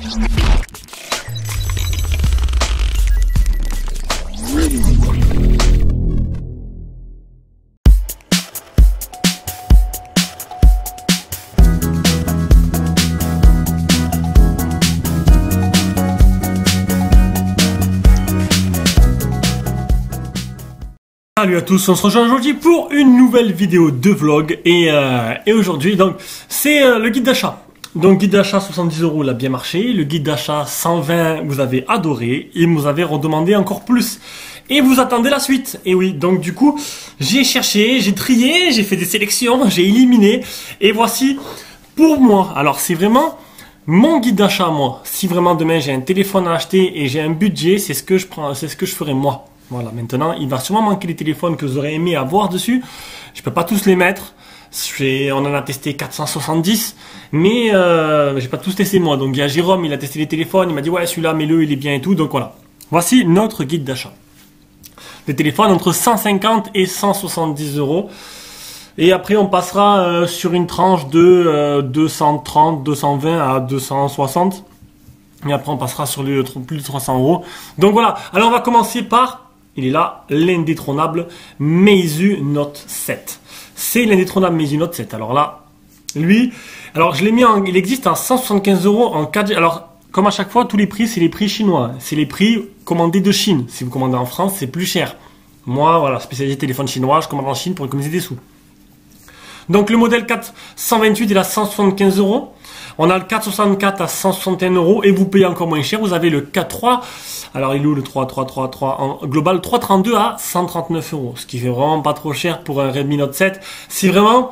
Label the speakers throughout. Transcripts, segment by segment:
Speaker 1: Salut à tous, on se rejoint aujourd'hui pour une nouvelle vidéo de vlog et aujourd'hui donc c'est le guide d'achat. Donc guide d'achat 70 €, il a bien marché. Le guide d'achat 120, vous avez adoré et vous avez redemandé encore plus. Et vous attendez la suite. Et oui, donc du coup, j'ai cherché, j'ai trié, j'ai fait des sélections, j'ai éliminé. Et voici pour moi. Alors c'est vraiment mon guide d'achat moi. Si vraiment demain j'ai un téléphone à acheter et j'ai un budget, c'est ce que je prends, c'est ce que je ferai moi. Voilà, maintenant il va sûrement manquer les téléphones que vous aurez aimé avoir dessus. Je peux pas tous les mettre. On en a testé 470, mais j'ai pas tous testé moi. Donc il y a Jérôme, il a testé les téléphones, il m'a dit ouais celui-là mets-le, il est bien et tout. Donc voilà. Voici notre guide d'achat. Des téléphones entre 150 et 170 €. Et après on passera sur une tranche de 230, 220 à 260. Et après on passera sur les plus de 300 €. Donc voilà. Alors on va commencer par, il est là, l'indétrônable Meizu Note 7. C'est l'indétrônable Meizu Note 7. Alors là, lui, alors je l'ai mis en, il existe à 175 € en 4G. Alors, comme à chaque fois, tous les prix, c'est les prix chinois. C'est les prix commandés de Chine. Si vous commandez en France, c'est plus cher. Moi, voilà, spécialisé téléphone chinois, je commande en Chine pour économiser des sous. Donc le modèle 428 il a 175 €. On a le 464 à 161 € et vous payez encore moins cher. Vous avez le 4.3. Alors il est où le 3 en global 332 à 139 €. Ce qui fait vraiment pas trop cher pour un Redmi Note 7. C'est vraiment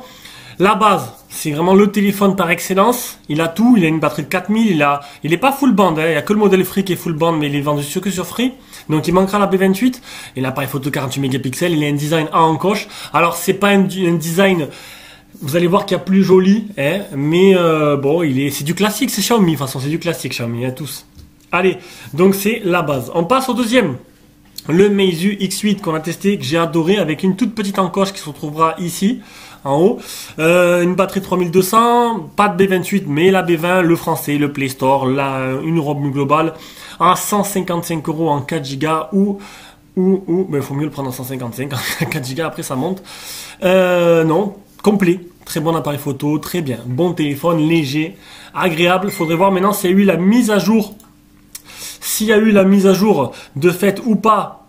Speaker 1: la base. C'est vraiment le téléphone par excellence. Il a tout. Il a une batterie de 4000. Il est pas full band. Hein. Il y a que le modèle Free qui est full band, mais il est vendu que sur Free. Donc il manquera la B28. Et l'appareil photo 48 mégapixels. Il a un design A en coche. Alors c'est pas un design. Vous allez voir qu'il y a plus joli, hein, mais bon, c'est du classique, c'est Xiaomi, de toute façon, c'est du classique Xiaomi, hein, tous. Allez, donc c'est la base. On passe au deuxième, le Meizu X8 qu'on a testé, que j'ai adoré, avec une toute petite encoche qui se retrouvera ici, en haut. Une batterie 3200, pas de B28, mais la B20, le français, le Play Store, une ROM globale, à 155 € en 4 Go ou mais il faut mieux le prendre en 155, en 4 Go, après ça monte. Non. Complet, très bon appareil photo, très bien, bon téléphone, léger, agréable. Il faudrait voir maintenant s'il y a eu la mise à jour, de fait ou pas,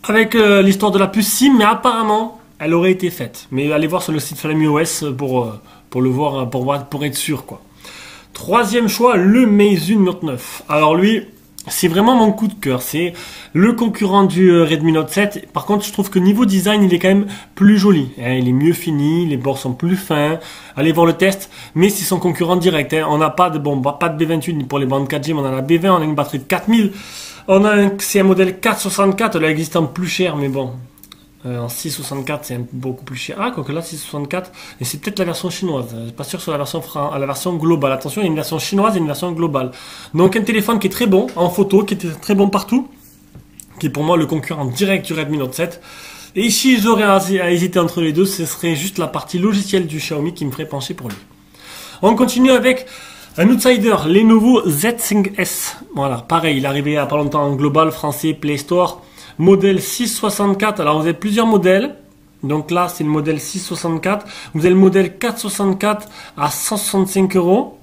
Speaker 1: avec l'histoire de la puce SIM, mais apparemment, elle aurait été faite. Mais allez voir sur le site FamiOS pour le voir, pour être sûr, quoi. Troisième choix, le Meizu Note 9. Alors lui, c'est vraiment mon coup de cœur. C'est le concurrent du Redmi Note 7. Par contre, je trouve que niveau design, il est quand même plus joli. Il est mieux fini, les bords sont plus fins. Allez voir le test. Mais c'est son concurrent direct. On n'a pas de B28 pour les bandes 4G, mais on a la B20, on a une batterie de 4000. C'est un modèle 464, là existant plus cher, mais bon. En 664 c'est beaucoup plus cher. Ah, quoique là 664, et c'est peut-être la version chinoise. Je suis pas sûr sur la version globale. Attention, il y a une version chinoise et une version globale. Donc un téléphone qui est très bon en photo, qui est très bon partout, qui est pour moi le concurrent direct du Redmi Note 7. Et si j'aurais à hésiter entre les deux, ce serait juste la partie logicielle du Xiaomi qui me ferait pencher pour lui. On continue avec un outsider, Lenovo Z5S. Voilà, pareil, il est arrivé il y a pas longtemps en global, français, Play Store. Modèle 664, alors vous avez plusieurs modèles, donc là c'est le modèle 664, vous avez le modèle 464 à 165 €,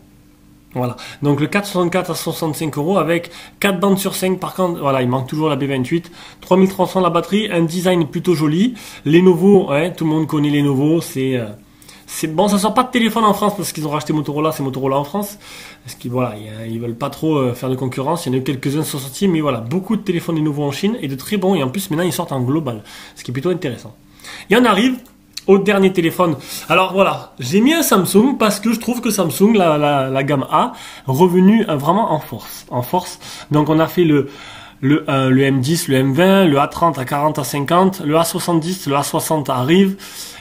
Speaker 1: voilà, donc le 464 à 165 € avec 4 bandes sur 5, par contre, voilà, il manque toujours la B28, 3300 la batterie, un design plutôt joli, Lenovo, ouais, tout le monde connaît Lenovo, c'est bon, ça sort pas de téléphone en France parce qu'ils ont racheté Motorola, c'est Motorola en France. Parce qu'ils voilà, ils veulent pas trop faire de concurrence. Il y en a eu quelques-uns qui sont sortis, mais voilà, beaucoup de téléphones nouveaux en Chine et de très bons. Et en plus, maintenant, ils sortent en global, ce qui est plutôt intéressant. Et on arrive au dernier téléphone. Alors voilà, j'ai mis un Samsung parce que je trouve que Samsung, la gamme A, revenu vraiment en force. Donc on a fait le M10, le M20, le A30, A40, A50, le A70, le A60 arrive.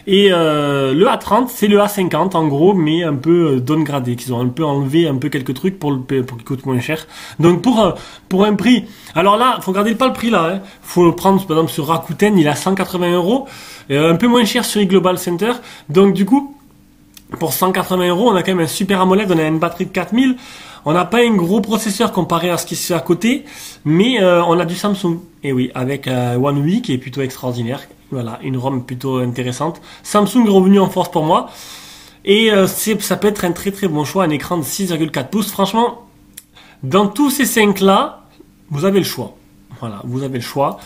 Speaker 1: Et le A30, c'est le A50 en gros, mais un peu downgradé, qu'ils ont un peu enlevé un peu quelques trucs pour qu'il coûte moins cher. Donc pour un prix, alors là, faut regarder pas le prix là, hein. Faut le prendre par exemple sur Rakuten, il a 180 €, un peu moins cher sur eGlobal Center. Donc du coup, pour 180 euros, on a quand même un super AMOLED, on a une batterie de 4000. On n'a pas un gros processeur comparé à ce qui se fait à côté, mais on a du Samsung. Et oui, avec One UI qui est plutôt extraordinaire. Voilà, une ROM plutôt intéressante. Samsung est revenu en force pour moi. Et ça peut être un très très bon choix, un écran de 6,4 pouces. Franchement, dans tous ces 5-là, vous avez le choix. Voilà, vous avez le choix.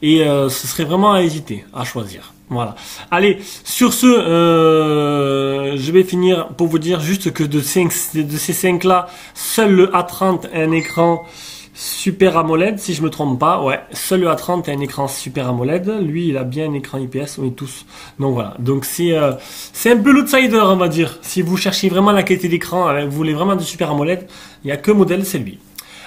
Speaker 1: Et ce serait vraiment à hésiter, à choisir. Voilà. Allez, sur ce, je vais finir pour vous dire juste que de ces 5-là, seul le A30 a un écran Super AMOLED, si je me trompe pas. Ouais, seul le A30 a un écran Super AMOLED. Lui, il a bien un écran IPS, on est tous. Donc voilà. Donc c'est un peu l'outsider, on va dire. Si vous cherchez vraiment la qualité d'écran, vous voulez vraiment du Super AMOLED, il n'y a que modèle, c'est lui.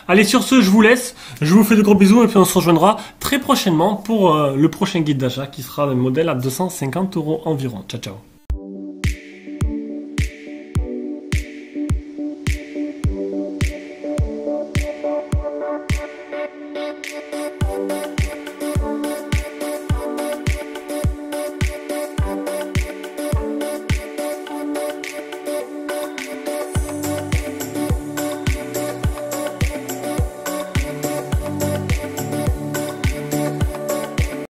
Speaker 1: Allez, sur ce, je vous laisse. Je vous fais de gros bisous et puis on se rejoindra très prochainement pour le prochain guide d'achat qui sera le modèle à 250 € environ. Ciao, ciao.